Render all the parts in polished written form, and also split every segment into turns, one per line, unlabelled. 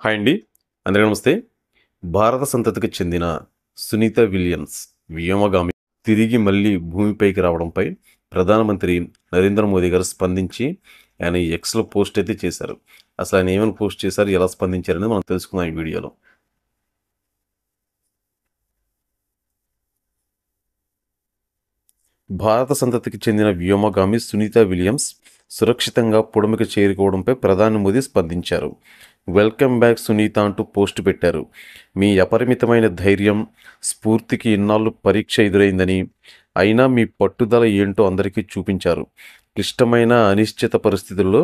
Hi అండి, అందరికీ నమస్తే. భారత సంతతికి చెందిన సునీత విలియమ్స్ వ్యోమగామి తిరిగి మళ్ళీ భూమిపైకి రావడంపై ప్రధానమంత్రి నరేంద్ర మోదీ గారు స్పందించి ఆయన ఎక్స్లో పోస్ట్ అయితే చేశారు. అసలు ఆయన ఏమైనా పోస్ట్ చేశారు, ఎలా స్పందించారనేది మనం తెలుసుకుందాం ఈ వీడియోలో. భారత సంతతికి చెందిన వ్యోమగామి సునీత విలియమ్స్ సురక్షితంగా పుడమికి చేరుకోవడంపై ప్రధాని మోదీ స్పందించారు. వెల్కమ్ బ్యాక్ సునీత అంటూ పోస్టు పెట్టారు. మీ అపరిమితమైన ధైర్యం, స్ఫూర్తికి ఇన్నాళ్ళు పరీక్ష ఎదురైందని, అయినా మీ పట్టుదల ఏంటో అందరికీ చూపించారు. క్లిష్టమైన అనిశ్చిత పరిస్థితుల్లో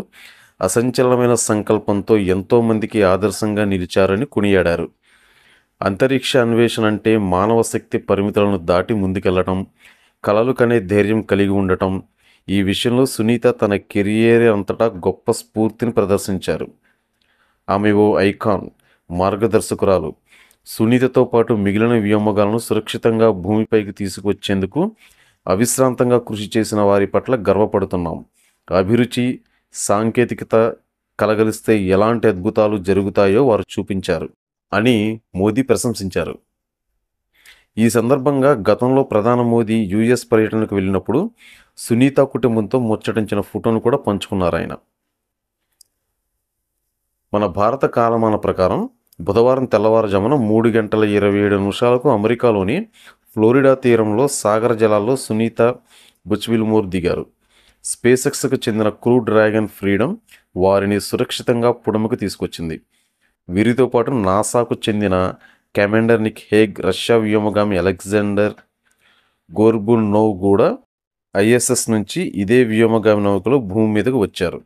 అసంచలనమైన సంకల్పంతో ఎంతోమందికి ఆదర్శంగా నిలిచారని కొనియాడారు. అంతరిక్ష అన్వేషణ అంటే మానవ శక్తి పరిమితులను దాటి ముందుకెళ్లడం, కలలు కనే ధైర్యం కలిగి ఉండటం. ఈ విషయంలో సునీత తన కెరియర్ అంతటా గొప్ప స్ఫూర్తిని ప్రదర్శించారు. ఆమె ఓ ఐకాన్, మార్గదర్శకురాలు. సునీతతో పాటు మిగిలిన వ్యోమగాలను సురక్షితంగా భూమిపైకి తీసుకువచ్చేందుకు అవిశ్రాంతంగా కృషి చేసిన వారి పట్ల గర్వపడుతున్నాం. అభిరుచి, సాంకేతికత కలగలిస్తే ఎలాంటి అద్భుతాలు జరుగుతాయో వారు చూపించారు అని మోదీ ప్రశంసించారు. ఈ సందర్భంగా గతంలో ప్రధాని మోదీ యుఎస్ పర్యటనకు వెళ్ళినప్పుడు సునీత కుటుంబంతో ముచ్చటించిన ఫోటోను కూడా పంచుకున్నారు ఆయన. మన భారత కాలమాన ప్రకారం బుధవారం తెల్లవారుజామున 3:27 అమెరికాలోని ఫ్లోరిడా తీరంలో సాగర జలాల్లో సునీత బుచ్విల్మోర్ దిగారు. స్పేస్ ఎక్స్కు చెందిన క్రూ డ్రాగన్ ఫ్రీడమ్ వారిని సురక్షితంగా పుడమికి తీసుకొచ్చింది. వీరితో పాటు నాసాకు చెందిన కమాండర్ నిక్ హేగ్, రష్యా వ్యోమగామి అలెగ్జాండర్ గోర్బునోవ్ కూడా ఐఎస్ఎస్ నుంచి ఇదే వ్యోమగామి నౌకలో భూమి మీదకు వచ్చారు.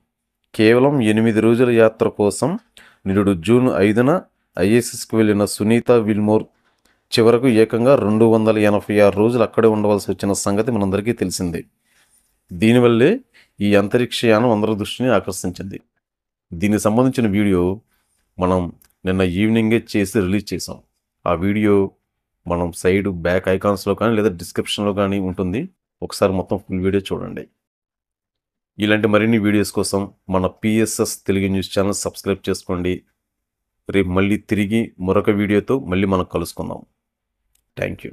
కేవలం 8 రోజుల యాత్ర కోసం నిరుడు జూన్ 5న ఐఎస్ఎస్కు వెళ్ళిన సునీత విల్మోర్ చివరకు ఏకంగా 286 రోజులు అక్కడే ఉండవలసి వచ్చిన సంగతి మనందరికీ తెలిసిందే. దీనివల్లే ఈ అంతరిక్షయానం అందరి దృష్టిని ఆకర్షించింది. దీనికి సంబంధించిన వీడియో మనం నిన్న ఈవినింగే చేసి రిలీజ్ చేసాం. ఆ వీడియో మనం సైడ్ బ్యాక్ ఐకాన్స్లో కానీ లేదా డిస్క్రిప్షన్లో కానీ ఉంటుంది. ఒకసారి మొత్తం ఫుల్ వీడియో చూడండి. ఇలాంటి మరిన్ని వీడియోస్ కోసం మన PSS Telugu news channel subscribe చేసుకోండి. రేపు మళ్ళీ తిరిగి మరొక వీడియోతో మళ్ళీ మనం కలుసుకుందాం. Thank you.